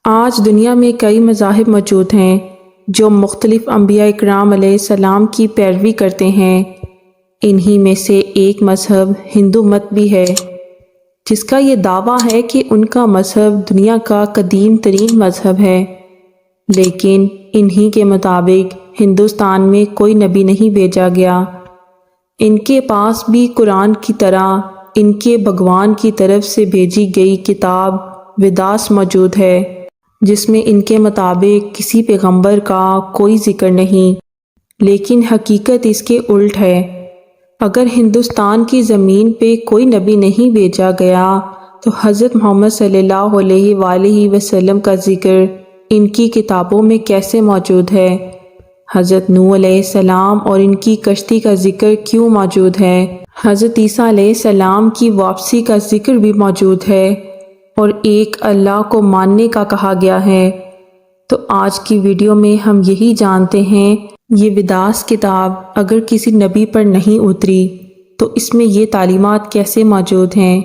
آج دنیا میں کئی مذاہب موجود ہیں جو مختلف انبیاء اکرام علیہ السلام کی پیروی کرتے ہیں۔ انہی میں سے ایک مذہب ہندو مت بھی ہے، جس کا یہ دعویٰ ہے کہ ان کا مذہب دنیا کا قدیم ترین مذہب ہے۔ لیکن انہی کے مطابق ہندوستان میں کوئی نبی نہیں بھیجا گیا۔ ان کے پاس بھی قرآن کی طرح ان کے بھگوان کی طرف سے بھیجی گئی کتاب ویداس موجود ہے، جس میں ان کے مطابق کسی پیغمبر کا کوئی ذکر نہیں، لیکن حقیقت اس کے الٹ ہے۔ اگر ہندوستان کی زمین پہ کوئی نبی نہیں بھیجا گیا تو حضرت محمد صلی اللہ علیہ وآلہ وسلم کا ذکر ان کی کتابوں میں کیسے موجود ہے؟ حضرت نوح علیہ السلام اور ان کی کشتی کا ذکر کیوں موجود ہے؟ حضرت عیسیٰ علیہ السلام کی واپسی کا ذکر بھی موجود ہے اور ایک اللہ کو ماننے کا کہا گیا ہے۔ تو آج کی ویڈیو میں ہم یہی جانتے ہیں، یہ ویداس کتاب اگر کسی نبی پر نہیں اتری تو اس میں یہ تعلیمات کیسے موجود ہیں؟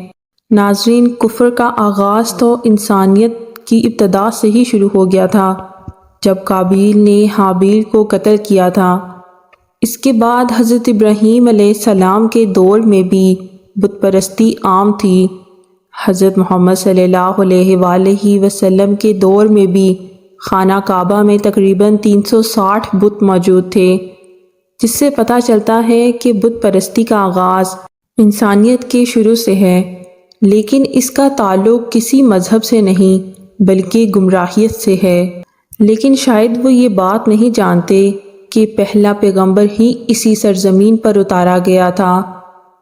ناظرین، کفر کا آغاز تو انسانیت کی ابتدا سے ہی شروع ہو گیا تھا، جب قابیل نے حابیل کو قتل کیا تھا۔ اس کے بعد حضرت ابراہیم علیہ السلام کے دور میں بھی بت پرستی عام تھی۔ حضرت محمد صلی اللہ علیہ وآلہ وسلم کے دور میں بھی خانہ کعبہ میں تقریباً 360 بت موجود تھے، جس سے پتہ چلتا ہے کہ بت پرستی کا آغاز انسانیت کے شروع سے ہے، لیکن اس کا تعلق کسی مذہب سے نہیں بلکہ گمراہیت سے ہے۔ لیکن شاید وہ یہ بات نہیں جانتے کہ پہلا پیغمبر ہی اسی سرزمین پر اتارا گیا تھا۔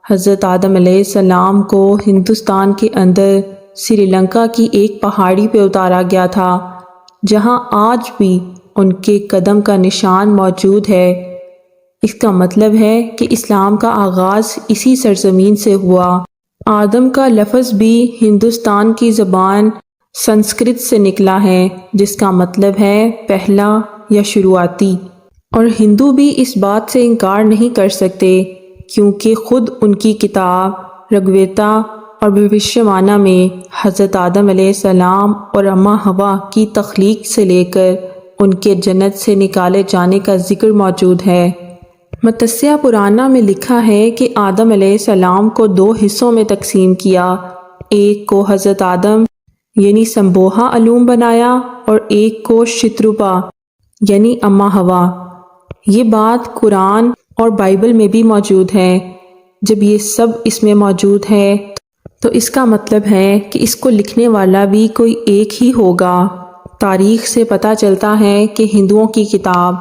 حضرت آدم علیہ السلام کو ہندوستان کے اندر سری لنکا کی ایک پہاڑی پہ اتارا گیا تھا، جہاں آج بھی ان کے قدم کا نشان موجود ہے۔ اس کا مطلب ہے کہ اسلام کا آغاز اسی سرزمین سے ہوا۔ آدم کا لفظ بھی ہندوستان کی زبان سنسکرت سے نکلا ہے، جس کا مطلب ہے پہلا یا شروعاتی، اور ہندو بھی اس بات سے انکار نہیں کر سکتے کیونکہ خود ان کی کتاب رگویتا اور بھوشیہ میں حضرت آدم علیہ السلام اور اماں حوا کی تخلیق سے لے کر ان کے جنت سے نکالے جانے کا ذکر موجود ہے۔ متسیہ پرانا میں لکھا ہے کہ آدم علیہ السلام کو 2 حصوں میں تقسیم کیا، ایک کو حضرت آدم یعنی سمبوہا علوم بنایا اور ایک کو شتروپا یعنی اماں حوا۔ یہ بات قرآن اور بائبل میں بھی موجود ہے۔ جب یہ سب اس میں موجود ہے تو اس کا مطلب ہے کہ اس کو لکھنے والا بھی کوئی ایک ہی ہوگا۔ تاریخ سے پتہ چلتا ہے کہ ہندوؤں کی کتاب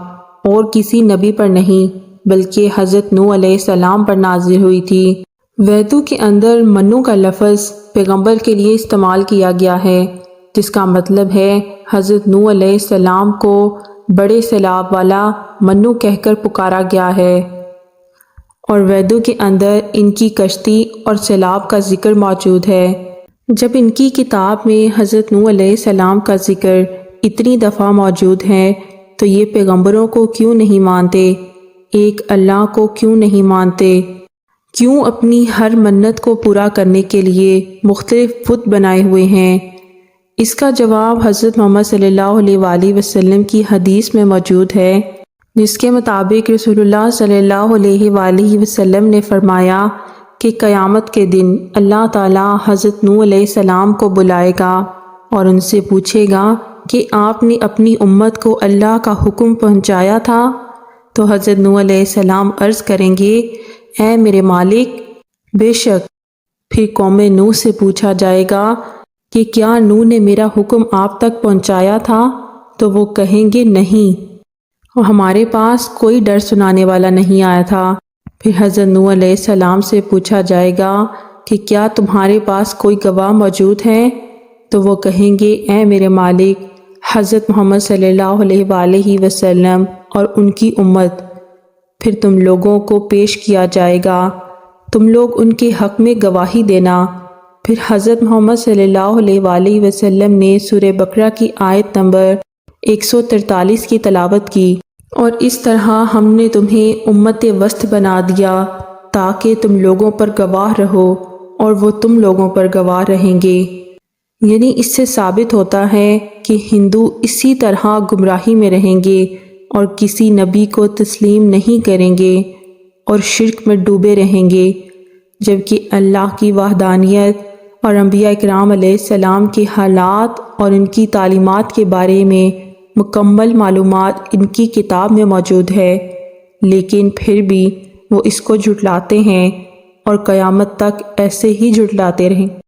اور کسی نبی پر نہیں بلکہ حضرت نوح علیہ السلام پر نازل ہوئی تھی۔ ویدوں کے اندر منو کا لفظ پیغمبر کے لیے استعمال کیا گیا ہے، جس کا مطلب ہے حضرت نوح علیہ السلام کو بڑے سیلاب والا منو کہہ کر پکارا گیا ہے، اور ویدوں کے اندر ان کی کشتی اور سیلاب کا ذکر موجود ہے۔ جب ان کی کتاب میں حضرت نوح علیہ السلام کا ذکر اتنی دفعہ موجود ہے تو یہ پیغمبروں کو کیوں نہیں مانتے؟ ایک اللہ کو کیوں نہیں مانتے؟ کیوں اپنی ہر منت کو پورا کرنے کے لیے مختلف بت بنائے ہوئے ہیں؟ اس کا جواب حضرت محمد صلی اللہ علیہ وآلہ وسلم کی حدیث میں موجود ہے، جس کے مطابق رسول اللہ صلی اللہ علیہ وآلہ وسلم نے فرمایا کہ قیامت کے دن اللہ تعالیٰ حضرت نوح علیہ السلام کو بلائے گا اور ان سے پوچھے گا کہ آپ نے اپنی امت کو اللہ کا حکم پہنچایا تھا؟ تو حضرت نوح علیہ السلام عرض کریں گے، اے میرے مالک، بے شک۔ پھر قوم نوح سے پوچھا جائے گا کہ کیا نوح نے میرا حکم آپ تک پہنچایا تھا؟ تو وہ کہیں گے نہیں، ہمارے پاس کوئی ڈر سنانے والا نہیں آیا تھا۔ پھر حضرت نوح علیہ السلام سے پوچھا جائے گا کہ کیا تمہارے پاس کوئی گواہ موجود ہے؟ تو وہ کہیں گے، اے میرے مالک، حضرت محمد صلی اللہ علیہ وآلہ وسلم اور ان کی امت۔ پھر تم لوگوں کو پیش کیا جائے گا، تم لوگ ان کے حق میں گواہی دینا۔ پھر حضرت محمد صلی اللہ علیہ وآلہ وسلم نے سورہ بقرہ کی آیت نمبر 143 کی تلاوت کی، اور اس طرح ہم نے تمہیں امت وسط بنا دیا تاکہ تم لوگوں پر گواہ رہو اور وہ تم لوگوں پر گواہ رہیں گے۔ یعنی اس سے ثابت ہوتا ہے کہ ہندو اسی طرح گمراہی میں رہیں گے اور کسی نبی کو تسلیم نہیں کریں گے اور شرک میں ڈوبے رہیں گے، جبکہ اللہ کی وحدانیت اور انبیاء اکرام علیہ السلام کے حالات اور ان کی تعلیمات کے بارے میں مکمل معلومات ان کی کتاب میں موجود ہے، لیکن پھر بھی وہ اس کو جھٹلاتے ہیں اور قیامت تک ایسے ہی جھٹلاتے رہیں۔